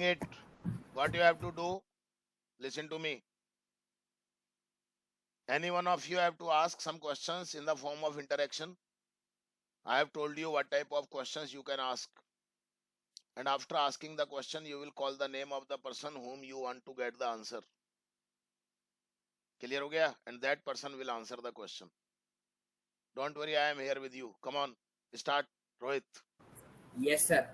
it. What you have to do, listen to me. Any one of you have to ask some questions in the form of interaction. I have told you what type of questions you can ask. And after asking the question, you will call the name of the person whom you want to get the answer. Clear ho gaya? And that person will answer the question. Don't worry, I am here with you. Come on, start, Rohit. Yes, sir.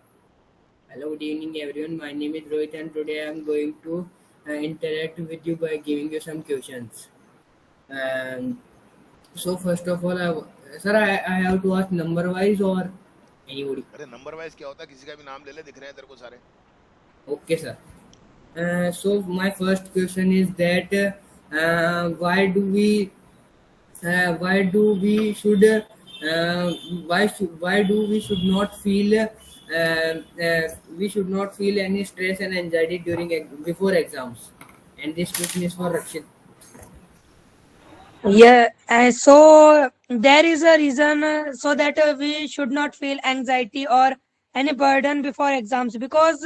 Hello, good evening, everyone. My name is Rohit, and today I am going to interact with you by giving you some questions. And so, first of all, sir, I have to ask number wise or anybody? अरे number wise क्या होता है? किसी का भी नाम ले ले, दिख रहे हैं तेरे को सारे. Okay, sir. So, my first question is that why do we should why do we should not feel any stress and anxiety before exams, and this question is for Rakshit. Yeah, so there is a reason so that we should not feel anxiety or any burden before exams because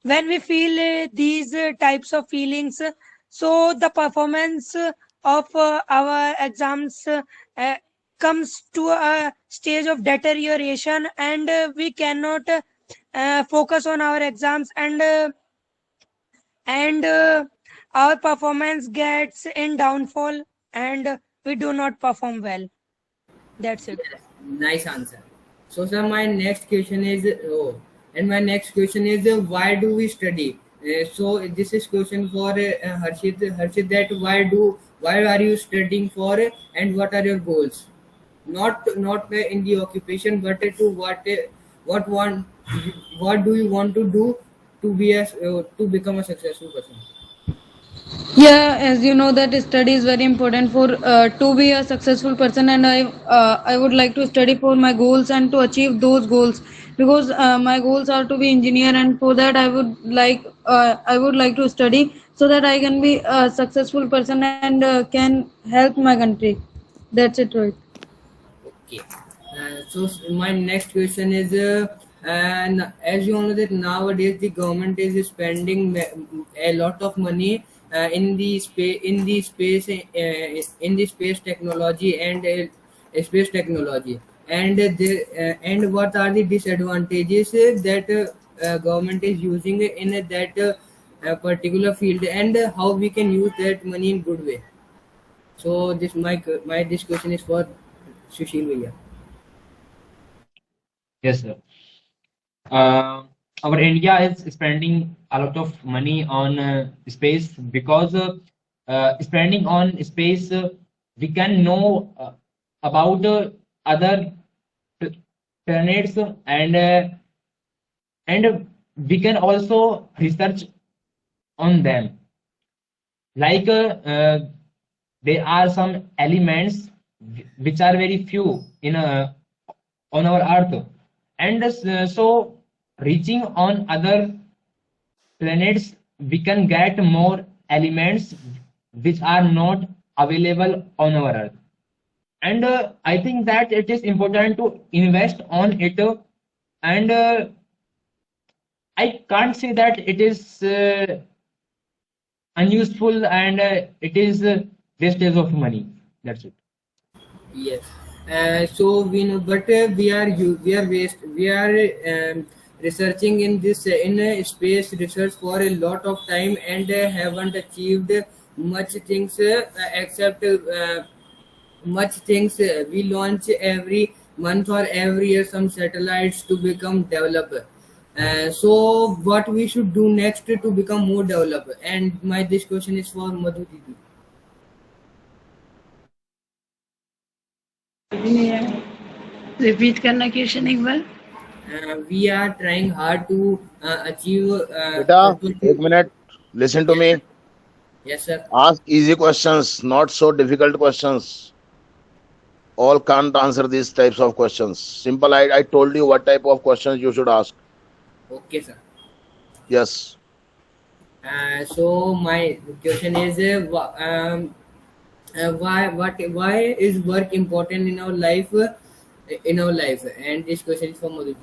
when we feel these types of feelings, so the performance of our exams comes to a stage of deterioration and we cannot focus on our exams and our performance gets in downfall and we do not perform well. That's it. Nice answer. So, sir, my next question is my next question is why do we study? So, this is question for Harshit. Harshit, that why are you studying for and what are your goals? Not in the occupation, but to what want what do you want to do to become a successful person? Yeah, as you know that study is very important for to be a successful person, and I would like to study for my goals and to achieve those goals because my goals are to be engineer, and for that I would like to study so that I can be a successful person and can help my country. That's it, right? Okay. So my next question is, and as you know that nowadays the government is spending a lot of money in the space technology and what are the disadvantages that government is using in that particular field, and how we can use that money in good way. So this question is for Sushil Bhaiya. Yes, sir. Uh, our India is spending a lot of money on space because spending on space, we can know about other p- planets and we can also research on them. Like there are some elements which are very few in on our earth, and so reaching on other planets we can get more elements which are not available on our earth. And I think that it is important to invest on it, and I can't say that it is unuseful and it is wastage of money. That's it. Yes. So we know, but we are researching in this in space research for a lot of time and haven't achieved much things except much things. We launch every month or every year some satellites to become developer. So what we should do next to become more developer? And my this question is for Madhu Didi. Repeat करना question एक बार. We are trying hard to achieve. Beta, एक minute. Listen to me. Yes, sir. Ask easy questions, not so difficult questions. All can't answer these types of questions. Simple. I told you what type of questions you should ask. Okay, sir. Yes. So my question is, why is work important in our life? And this question is for Madhu.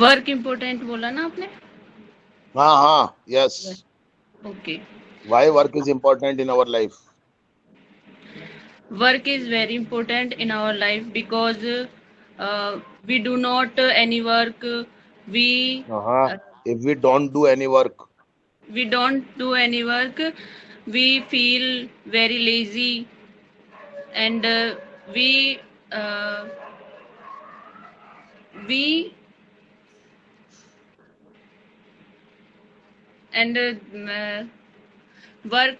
Work important बोला ना आपने? हाँ, yes. Okay. Why work is important in our life? Work is very important in our life because we do not any work. We uh, If we don't do any work, we don't do any work. We feel very lazy, and we uh, we and work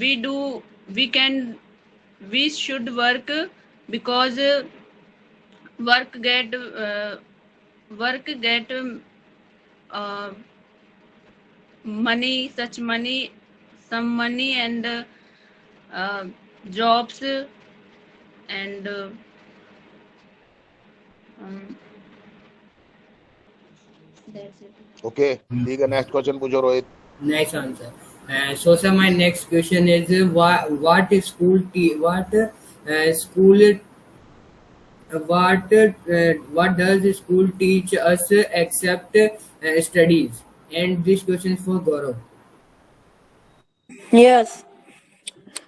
we do we can we should work because work get uh, money, such money, some money, and uh, jobs, and um, that's it. okay. ठीक है, next question पूछो Rohit. Nice answer. So sir, my next question is what school school what does school teach us except studies? And this question is for Gaurav. Yes.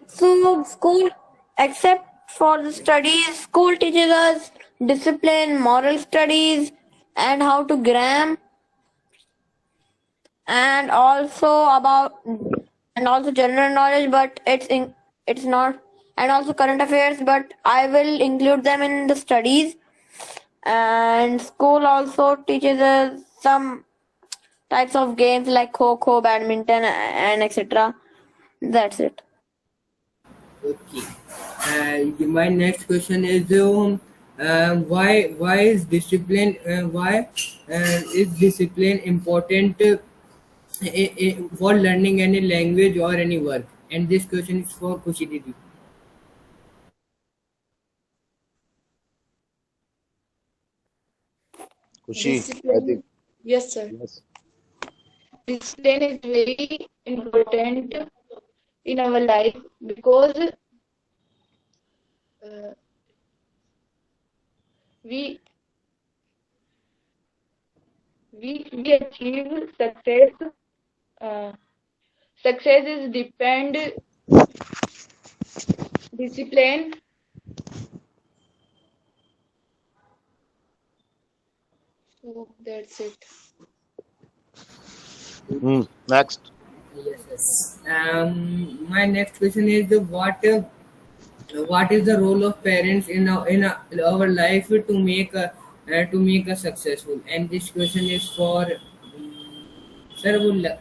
So school, except for the studies, school teaches us discipline, moral studies, and how to gram, and also about and also general knowledge. But it's not, and also current affairs. But I will include them in the studies. And school also teaches us some types of games like kho, badminton, and etc. That's it. Okay. My next question is why is discipline is discipline important for learning any language or any work? And this question is for Kushi Didi. खुशी, I Discipline. think. Yes, sir. Yes. Discipline is very important in our life because uh, we we achieve success. Uh, Success is depend discipline. So that's it. Next. Yes, yes. My next question is what is the role of parents in our life to make us successful? And this question is for Sir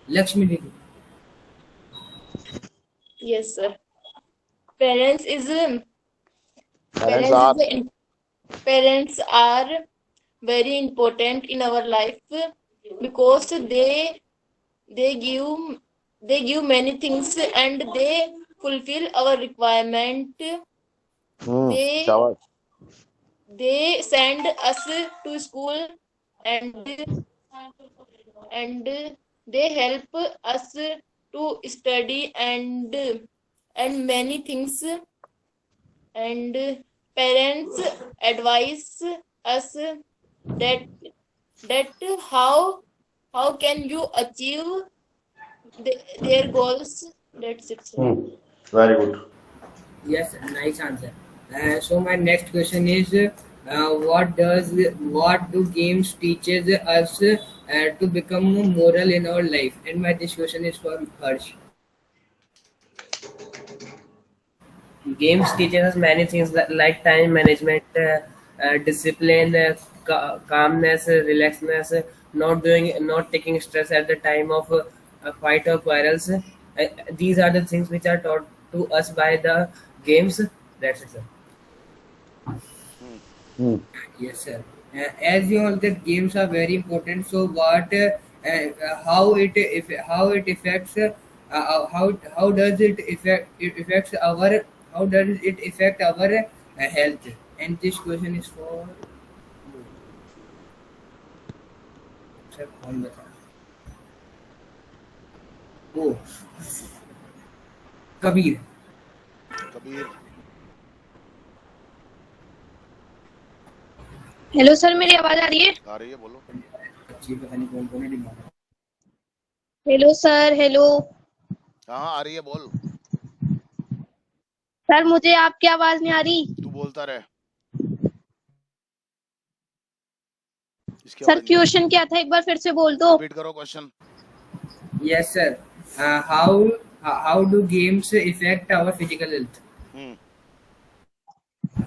Lakshmi Didi. Yes, sir. Parents is Parents parents are. is the parents are very important in our life because they give many things and they fulfill our requirement. They Shower. they send us to school and and they help us to study and many things, and parents advise us that that how can you achieve their goals. That's it, sir. Very good. Yes, nice answer. So my next question is, what do games teaches us to become moral in our life? And my this question is for Harsh. Games teaches us many things like time management, discipline, calmness, relaxedness, not taking stress at the time of a fight or quarrels. These are the things which are taught to us by the games. That's it, sir. Yes, sir. As you know, that games are very important. So, how it affects, how does it affects our how does it affect our health? And this question is for sir. कौन बता? Oh, Kabir. Kabir. Hello sir, मेरी आवाज आ रही है? आ रही है, बोलो। Hello sir, hello हाँ हाँ, आ रही है, बोल। सर, मुझे आपकी आवाज नहीं आ रही। तू बोलता रहे, इसकी सर आवाज नहीं आ रही। क्वेश्चन क्या था, एक बार फिर से बोल दो। रिपीट करो question. Yes, sir. How do games affect our physical health? Hmm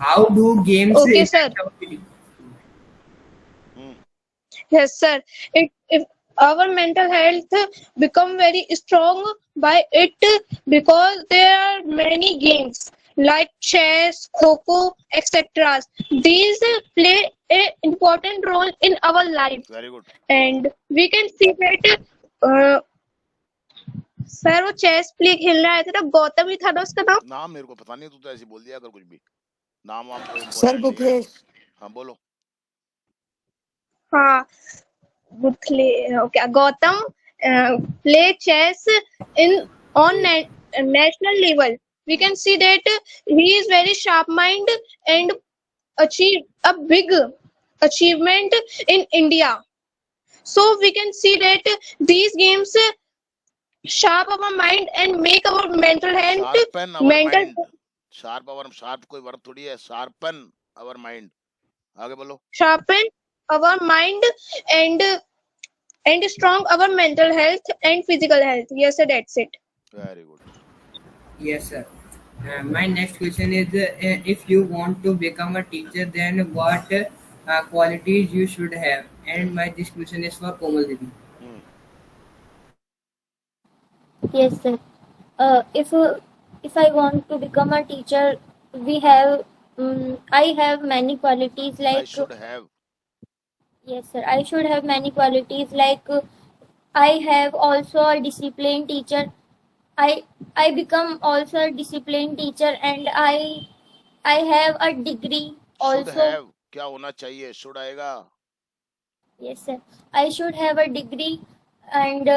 How do games Okay, sir. affect our physical? Hmm Yes, sir. If our mental health become very strong by it, because there are many games like chess, kho etc. These play a important role in our life, very good. and we can see that. Uh, sir वो chess play खेलने आए थे ना, गौतम ही था ना उसका नाम? नाम मेरे को पता नहीं, तू तो ऐसे बोल दिया अगर कुछ भी। नाम वाम कोई Sir इम्पोर्टेंट नहीं है। Bukhesh. हाँ बोलो। हाँ, बुथले, okay, Gautam play chess in on national level. We can see that he is very sharp mind and achieve a big achievement in India. So we can see that these games sharp our mind and make our mental health sharpen our mental mind. Sharp कोई verb थोड़ी है, sharpen our mind. आगे बोलो। sharpen our mind and strong our mental health and physical health. Yes sir, that's it. Very good. Yes, sir. My next question is, if you want to become a teacher, then what qualities you should have? And my this question is for Komal Didi. Yes, sir. If I want to become a teacher, we have I have many qualities I like should have। yes, sir. I should have many qualities like I have also a disciplined teacher. I become also a disciplined teacher and I have a degree should also. have क्या होना चाहिए? should आएगा। Yes, sir. I should have a degree and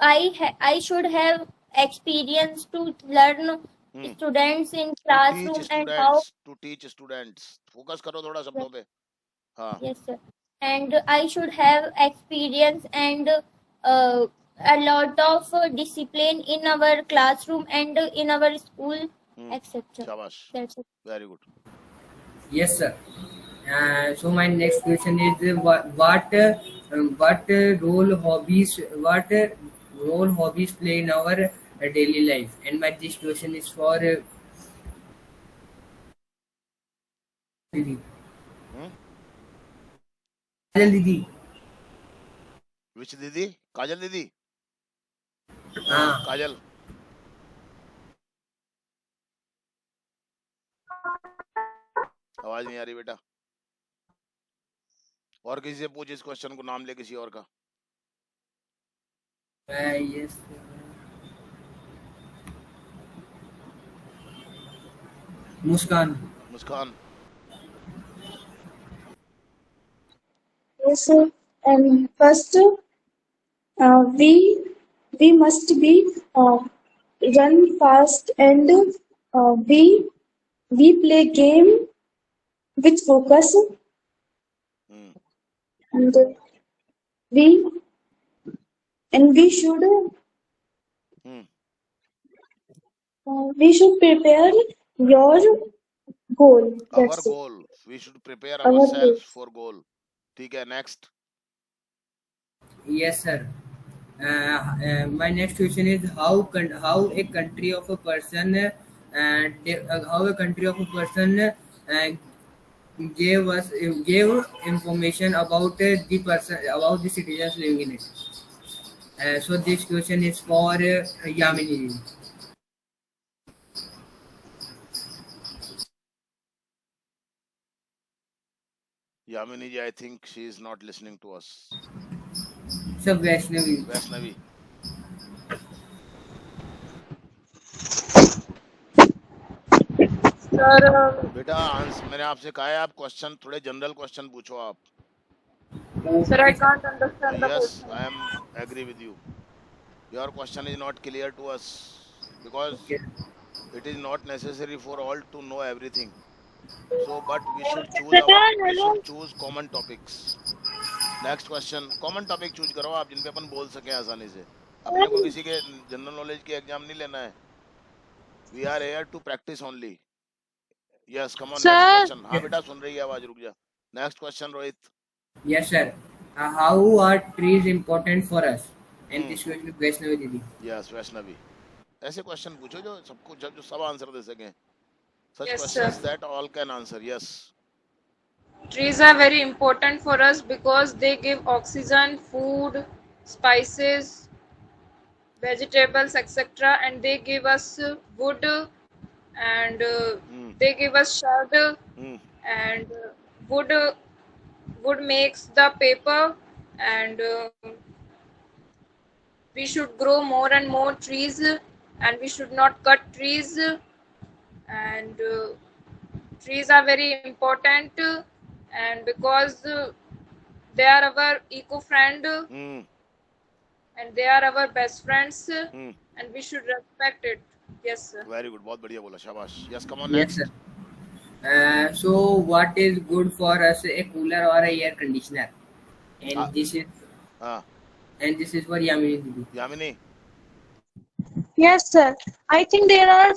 I should have experience to learn students in classroom and how. to teach students। Focus करो थोड़ा शब्दों पे। हाँ। Yes, sir. And I should have experience and a lot of discipline in our classroom and in our school, etc. शाबाश। That's it. Very good। Yes, sir. So my next question is, what role hobbies play in our daily life? And my this question is for Didi. Kajal Didi. Which दीदी? काजल दीदी। हाँ। काजल। आवाज नहीं आ रही बेटा। और किसी से पूछ इस क्वेश्चन को, नाम ले किसी और का। Yes. Muskan. Muskan. Yes, sir. And first, we must be run fast, and we play game with focus, and we we should prepare your goal. Our That's it. goal। We should prepare Our ourselves goal. for goal। ठीक है, next। Yes, sir. My next question is, how a country of a person gave information about the person, about the citizens living in it. So this question is for Yamini. Yamini ji, I think she is not listening to us। So Vaishnavi. Vaishnavi. Sir बेटा मैंने आपसे कहा है, आप question थोड़े general question पूछो आप। Sir I can't understand the Yes, question. I am agree with you। Your question is not clear to us because it is not necessary for all to know everything। So, but we should choose Hello. common topics. Next question, common topic choose करो आप जिन पे अपन बोल सके आसानी से. अपने को किसी के जनरल नॉलेज के एग्जाम नहीं लेना है. We are here to practice only. Yes, come on, next question. हाँ बेटा, सुन रही है आवाज, रुक जा. Next question Rohit. Yes, sir. How are trees important for us? And this will be Vaishnavi Didi. Yes, Vaishnavi. ऐसे क्वेश्चन पूछो जो सबको, जो सब आंसर दे सकें. Such Yes, questions sir. that all can answer. Yes. Trees are very important for us because they give oxygen, food, spices, vegetables, etc. And they give us wood, and they give us shade, and wood makes the paper, and we should grow more and more trees, and we should not cut trees, and trees are very important, and because they are our eco friend, and they are our best friends, and we should respect it. Yes, sir. Very good. बहुत बढ़िया बोला, शाबाश. Yes, come on, Yes, next. sir. So what is good for us, a cooler or a air conditioner? And this is for Yamini Didi. Yamini. Yes, sir. I think there are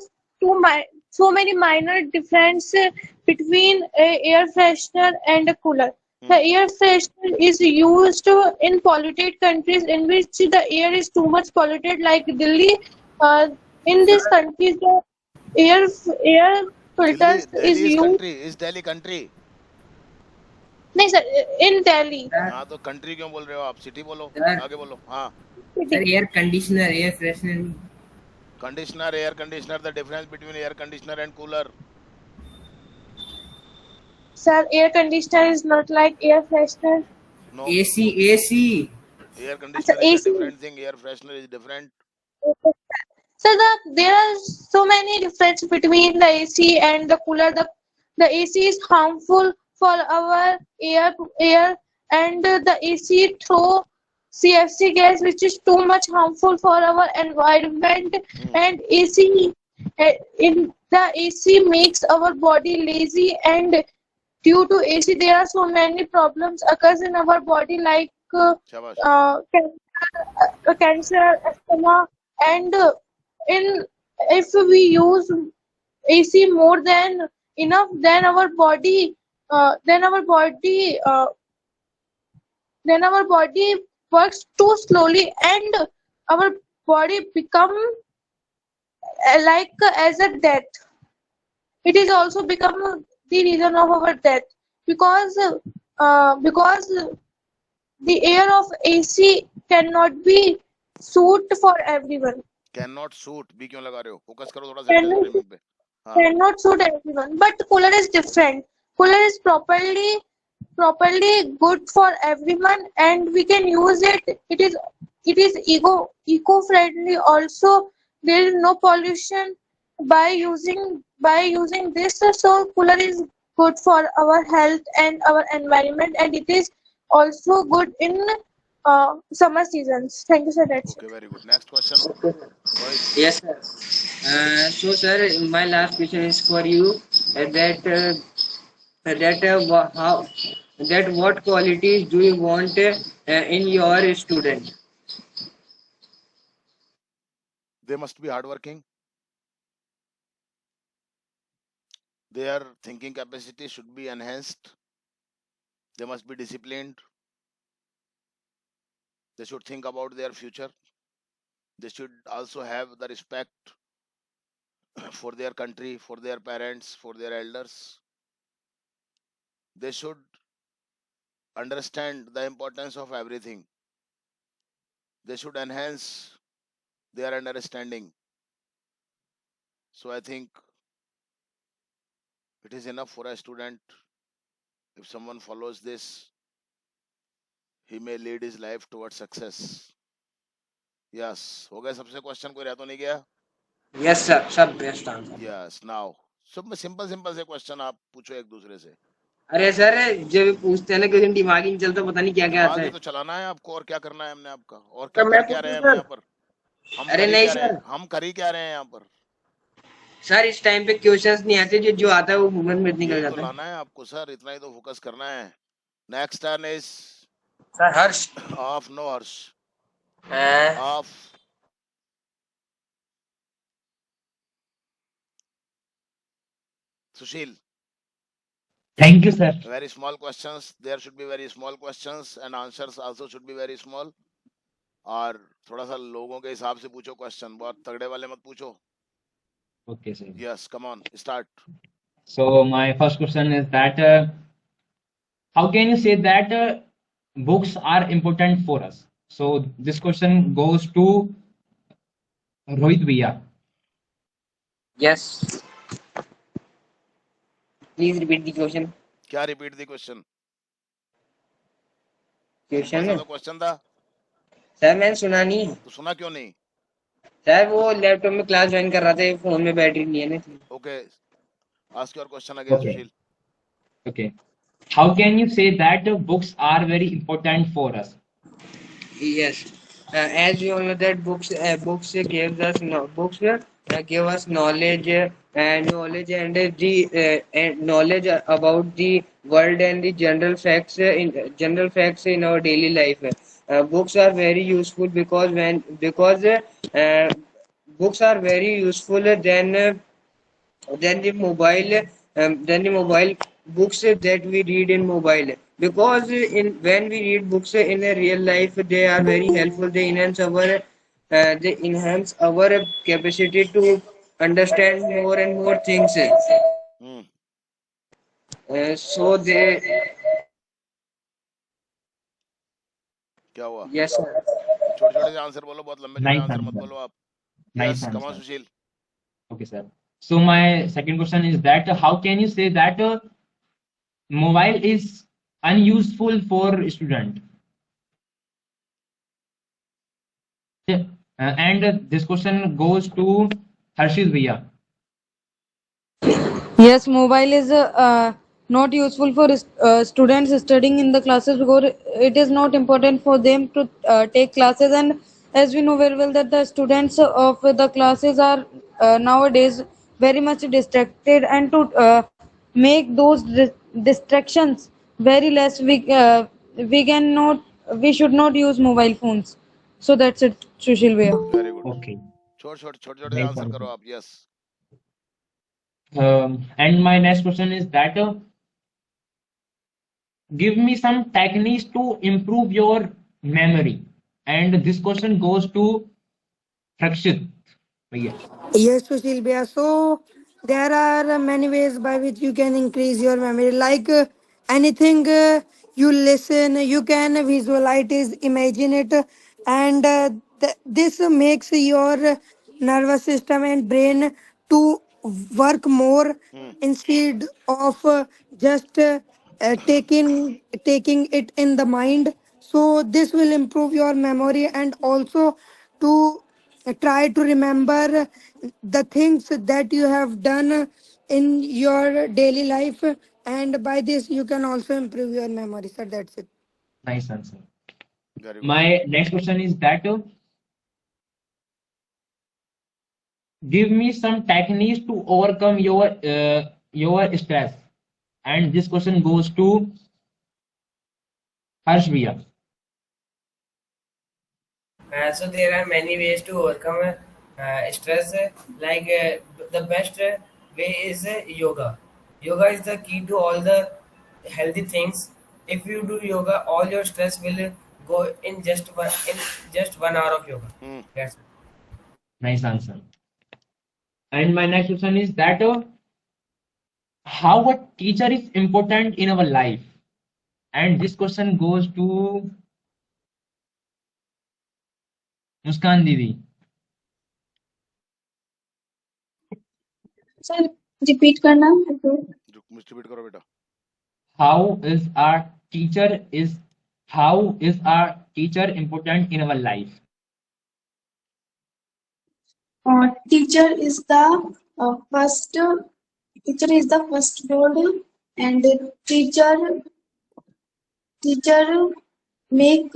so many minor differences between a air freshener and a cooler. The air freshener is used in polluted countries in which the air is too much polluted, like Delhi. In these countries, the air filters is used. Country is Delhi country. नहीं sir, in Delhi. हाँ, तो country क्यों बोल रहे हो आप? City बोलो, आगे बोलो. हाँ. Sir, air conditioner, air freshener. Conditioner, air conditioner. The difference between air conditioner and cooler. Sir, air conditioner is not like air freshener. No. AC. Air conditioner is a different thing. Air freshener is different. So there are so many differences between the AC and the cooler. The AC is harmful for our air, and the AC throw CFC gas, which is too much harmful for our environment. And the AC makes our body lazy, and due to AC there are so many problems occurs in our body, like cancer, asthma, and if we use AC more than enough, then our body works too slowly, and our body become like as a death. It is also become the reason of our death, because the air of AC cannot be suit for everyone. Cannot suit. भी क्यों लगा रहे हो? Focus करो थोड़ा sentence पे. Cannot suit everyone, but cooler is different. Cooler is properly good for everyone, and we can use it. It is eco friendly also. There is no pollution by using this. So cooler is good for our health and our environment, and it is also good in summer seasons. Thank you, sir. That's okay, very good. Next question. Yes, sir. So, sir, my last question is for you. What qualities do you want in your student? They must be hardworking. Their thinking capacity should be enhanced. They must be disciplined. They should think about their future. They should also have the respect for their country, for their parents, for their elders. They should understand the importance of everything. They should enhance their understanding. So I think it is enough for a student. If someone follows this, he may lead his life towards success. Yes. हो गया सबसे question, कोई रह तो नहीं गया? Yes, sir. सब best answer. Yes. Now, सब में सिंपल से क्वेश्चन आप पूछो एक दूसरे से. अरे सर, जब पूछते हैं ना किसी दिमाग ही नहीं चलता, पता नहीं क्या क्या आता है. तो चलाना है आपको, और क्या करना है हमने आपका, और क्या रहे हैं यहाँ पर? अरे नहीं सर, हम कर ही क्या रहे हैं यहाँ पर? सर इस टाइम पे क्वेश्चंस नहीं आते, जो आता है वो मूवमेंट में निकल यही तो जाता है। लाना है आपको सर, इतना ही तो फोकस करना है। Next turn is sir Harsh. Off, no Harsh, Uh, off. Sushil, Thank you, sir. very small questions. There should be very small questions and answers also should be very small. और थोड़ा सा लोगों के हिसाब से पूछो क्वेश्चन, बहुत तगड़े वाले मत पूछो। Okay, sir. Yes, come on, start. So my first question is that how can you say that books are important for us? So this question goes to Rohit Bhaiya. yes. Please repeat the question. क्या repeat the question? Question तो question था sir, मैंने सुना नहीं। तो सुना क्यों नहीं? सर वो लैपटॉप में क्लास ज्वाइन कर रहा था, फोन में बैटरी नहीं है ना। Okay, ask your question again, Okay. Sushil. Okay. How can you say that books are very important for us? Yes. As we all know that books gives us give us knowledge and knowledge about the world and the general facts in our daily life. Books are very useful because books are very useful than the mobile books that we read in mobile, because when we read books in a real life they are very helpful. They enhance our capacity to understand more and more things. So they क्या हुआ? yes sir. छोटे छोटे से answer बोलो, बहुत लंबे छोटे Nice answer मत answer. बोलो आप। Nice Yes, come on, answer. Sushil. Okay, sir. So my second question is that how can you say that mobile is unuseful for student? And this question goes to Harshit Bhaiya. Yes, mobile is not useful for students studying in the classes, because it is not important for them to take classes. And as we know very well that the students of the classes are nowadays very much distracted, and to make those distractions very less, we should not use mobile phones. So that's it, Sushil Bhaiya. Very good. Okay. छोटे छोटे Nice answer answer. करो आप। Yes. And my next question is that give me some techniques to improve your memory. And this question goes to Rakshit. Bhaiya. Yes, Sushil Bhaiya. So there are many ways by which you can increase your memory. Like anything you listen, you can visualize it, imagine it, and this makes your nervous system and brain to work more instead of just taking it in the mind. So this will improve your memory, and also to try to remember the things that you have done in your daily life, and by this you can also improve your memory, sir. That's it. Nice answer. Very good. My next question is that give me some techniques to overcome your stress. And this question goes to Harsh Bhaiya. So there are many ways to overcome stress. Like the best way is yoga. Yoga is the key to all the healthy things. If you do yoga, all your stress will go in just 1 hour of yoga. That's it. Nice answer. And my next question is that how a teacher is important in our life. And this question goes to Muskan Didi. Sir repeat करना। Repeat करो बेटा। How is our teacher important in our life? Teacher is the first word, and teacher make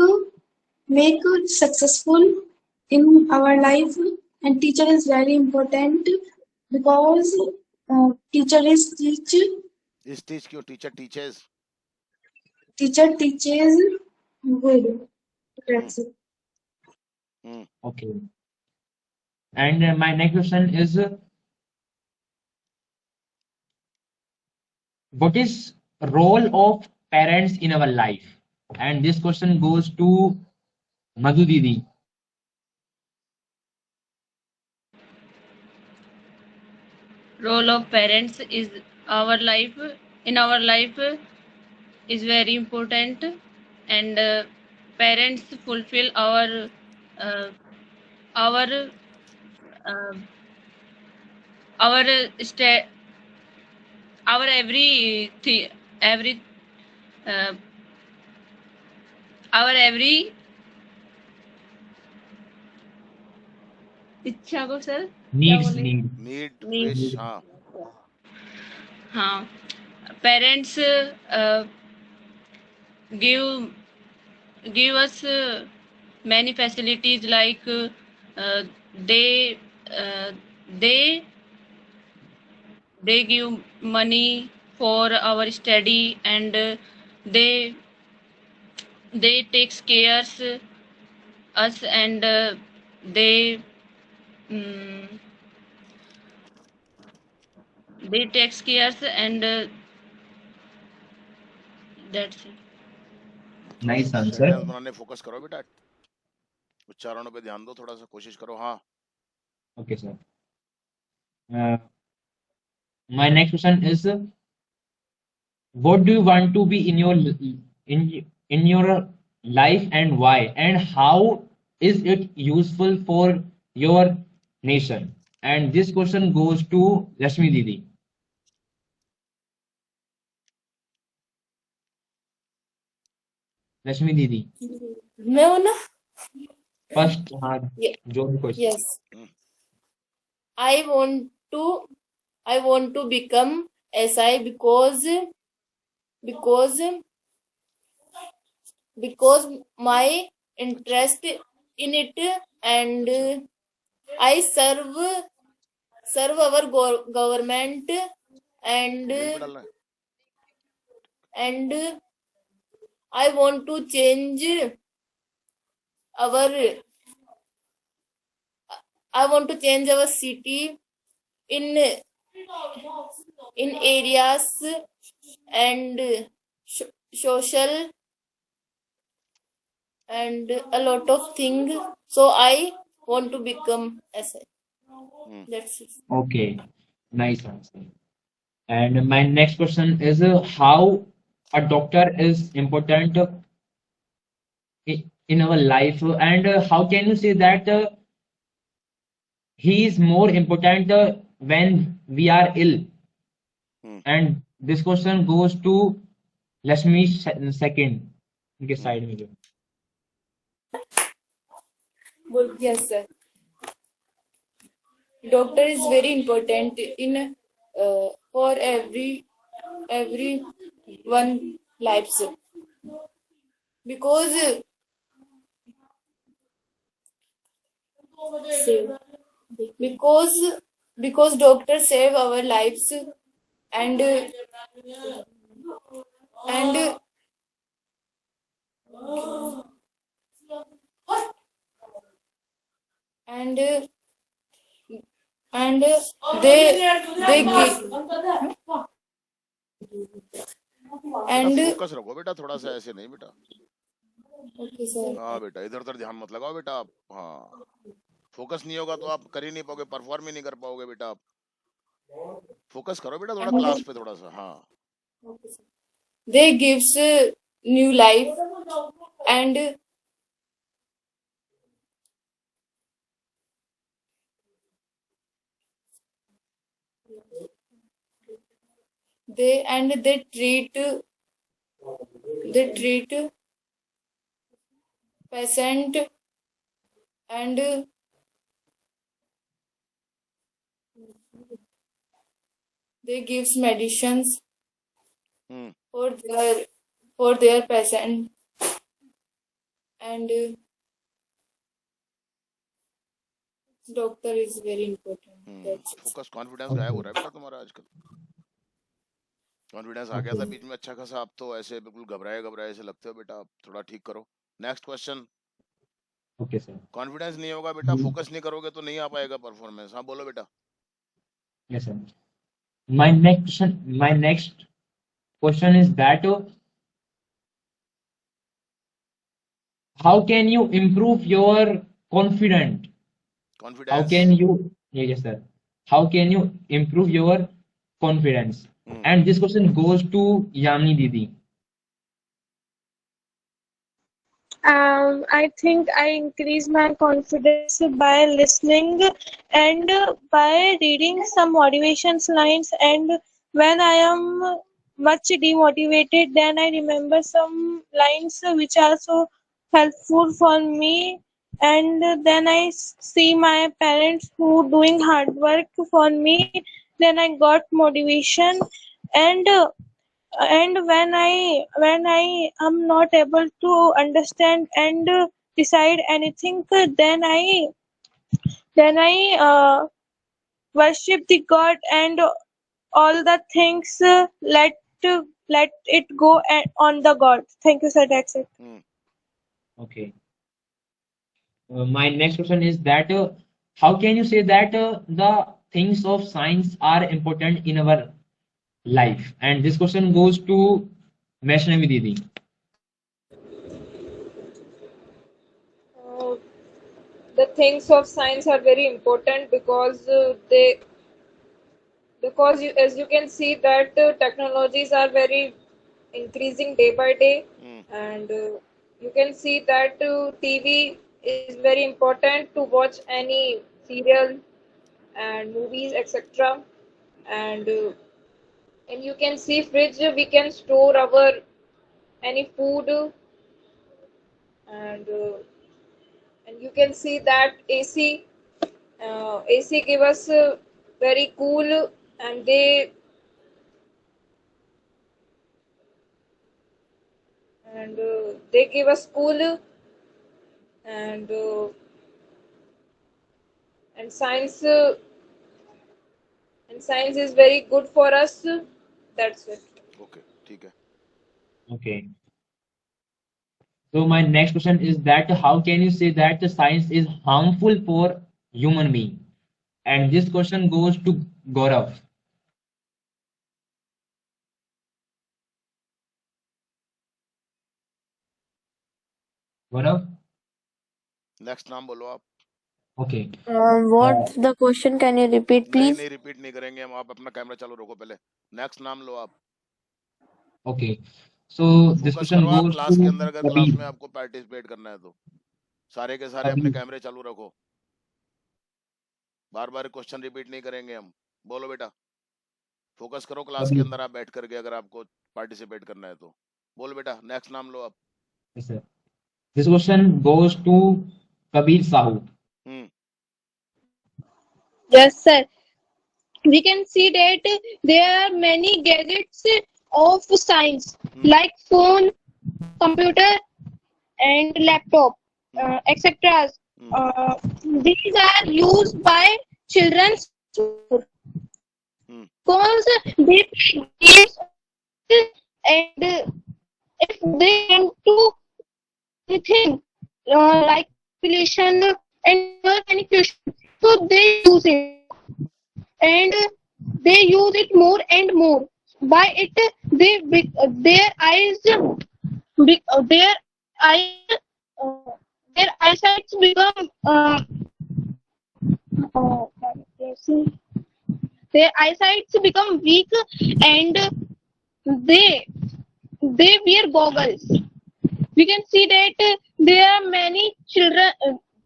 successful in our life, and teacher is very important because teacher is teach, Is teach क्यों? Teacher teaches. teacher teaches good. That's it. Okay. And my next question is, what is role of parents in our life? And this question goes to Madhu Didi. Role of parents is our life in our life is very important, and parents fulfill uh, our uh, our sta- our every uh, our every इच्छा को sir क्या Needs, बोले need. Need, needs wish. हाँ. हाँ parents give us many facilities like they uh, they they give money for our study, and they takes cares us, and they mm, they takes cares, and that's it. Nice answer. Sentence बनाने focus करो बेटा. उच्चारणों पे ध्यान दो, थोड़ा सा कोशिश करो. हाँ. Okay, sir. My next question is, what do you want to be in your life, and why, and how is it useful for your nation? And this question goes to Rashmi Didi. Rashmi Didi, मैं हूँ ना first, Ye- जो भी question. yes I want to become SI because my interest in it, and I serve our government, and link पे डालना है. and I want to change our city in areas and social and a lot of things, so I want to become SI. That's it. Okay, nice answer. And my next question is, how a doctor is important in our life, and how can you say that he is more important when we are ill? And this question goes to Lakshmi second. उनके side में जो. Yes, sir. Doctor is very important in for every one lives, because doctors save our lives, and and and they give and focus रखो बेटा, थोड़ा सा ऐसे नहीं बेटा. okay sir. हाँ बेटा, इधर उधर ध्यान मत लगाओ बेटा आप. हाँ, फोकस नहीं होगा तो आप कर ही नहीं पाओगे, परफॉर्म ही नहीं कर पाओगे बेटा आप. फोकस करो बेटा थोड़ा क्लास पे थोड़ा सा. हाँ. They gives new life, and they treat patient, and they gives medicines for their patient, and Doctor is very important. That's it. Focus confidence गायब हो रहा है बेटा तुम्हारा आजकल. कॉन्फिडेंस आ गया था बीच में अच्छा खासा, आप तो ऐसे बिल्कुल घबराए घबराए से लगते हो बेटा, आप थोड़ा ठीक करो. Next question. Okay, sir. Confidence नहीं होगा बेटा, फोकस नहीं करोगे तो नहीं आ पाएगा परफॉर्मेंस. हाँ बोलो बेटा. Yes, sir. My next question is that how can you improve your confidence? How confidence. can you, yes, sir. How can you improve your confidence? And this question goes to Yamini Didi. I think I increase my confidence by listening and by reading some motivation lines. And when I am much demotivated, then I remember some lines which are so helpful for me. And then I see my parents who doing hard work for me. Then I got motivation. And when I am not able to understand and decide anything, then I worship the God and all the things, let it go on the God. Thank you, sir. That's it. Okay. My next question is that how can you say that the things of science are important in our life? And this question goes to Vaishnavi Didi. The things of science are very important because as you can see that technologies are very increasing day by day, and you can see that TV is very important to watch any serial and movies, etc. And you can see fridge, we can store our any food, and you can see that AC give us very cool, and they give us cool, and science is very good for us. That's it. Okay, ठीक है. Okay. So my next question is that how can you say that the science is harmful for human being? And this question goes to Gaurav. Gaurav? Next नाम बोलो आप. Okay. What's the question? Can you repeat, please? नहीं repeat नहीं करेंगे हम, आप अपना camera चालू रखो पहले. नेक्स्ट नाम लो आप. Okay. So this focus question करो आप goes क्लास to के अंदर, अगर क्लास Kabir. में आपको पार्टिसिपेट करना है तो सारे के सारे अपने Kabir. कैमरे चालू रखो. बार बार क्वेश्चन रिपीट नहीं करेंगे हम. बोलो बेटा. फोकस करो क्लास के Kabir. अंदर आप बैठ करके, अगर आपको पार्टिसिपेट करना है तो. बोलो बेटा, नेक्स्ट नाम लो आप. Yes, sir. This question goes to Kabir Sahu. Yes, sir. We can see that there are many gadgets of science like phone, computer, and laptop, etc. These are used by children because they play games, and if they want to anything like calculation and any question, so they use it. And they use it more and more. By it, their eyes, their eyes, their eyesight become. Their eyesight become weak, and they wear goggles. We can see that there are many children.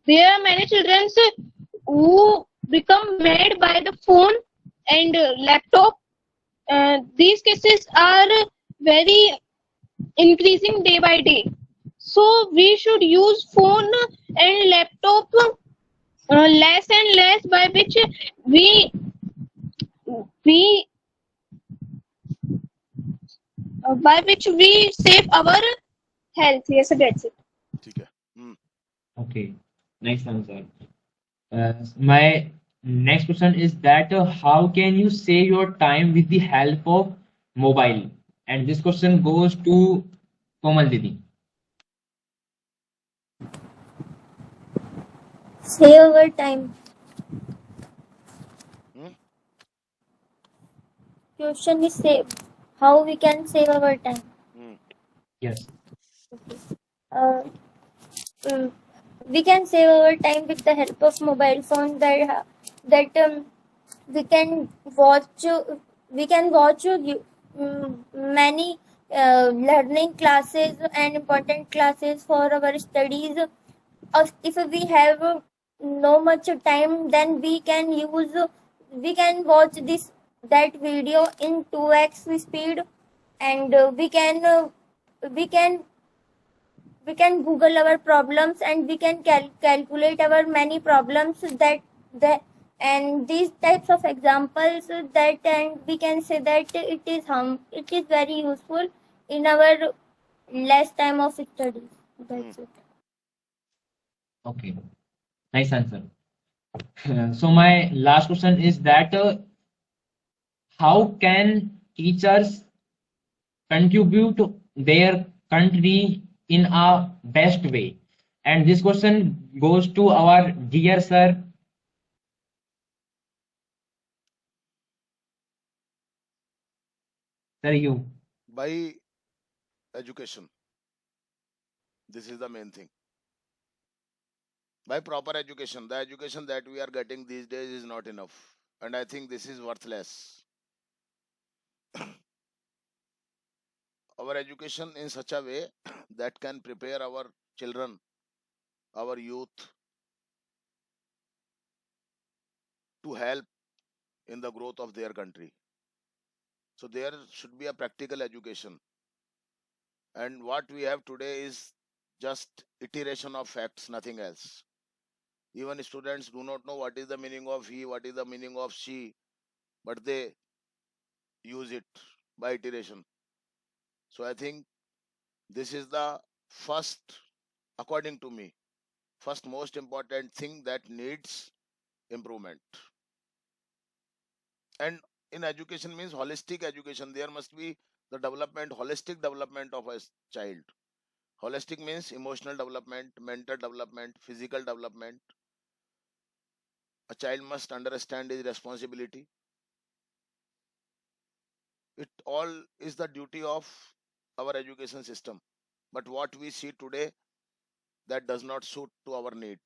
There are many children who become mad by the phone and laptop. These cases are very increasing day by day. So we should use phone and laptop less and less, by which we save our health. Yes, that's it. ठीक है. Okay. Nice answer. My next question is that how can you save your time with the help of mobile? And this question goes to Komal Didi. Save our time. Hmm? Question is save. How we can save our time? Hmm. Yes. Uh, mm, we can save our time with the help of mobile phone. That we can watch. We can watch many learning classes and important classes for our studies. If we have no much time, then we can watch that video in 2x speed, and we can we can google our problems, and we can calculate our many problems that and these types of examples, that and we can say that it is very useful in our less time of studies. That's it. Okay. Nice answer. So my last question is that how can teachers contribute their country in a best way? And this question goes to our dear sir. Sir, you. By education. This is the main thing. By proper education. The education that we are getting these days is not enough. And I think this is worthless. Our education in such a way that can prepare our children, our youth, to help in the growth of their country. So there should be a practical education. And what we have today is just iteration of facts, nothing else. Even students do not know what is the meaning of he, what is the meaning of she, but they use it by iteration. So I think this is the first, according to me, first most important thing that needs improvement. And in education means holistic education. There must be the development, holistic development of a child. Holistic means emotional development, mental development, physical development. A child must understand his responsibility. It all is the duty of our education system. But what we see today, that does not suit to our need.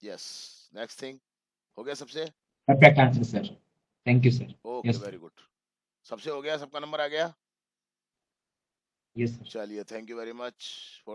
Yes. Next thing. हो गया सबसे? Perfect answer, sir. Thank you, sir. Okay Yes, sir. Very good. सबसे हो गया, सबका number आ गया. Yes, sir. चलिए, thank you very much for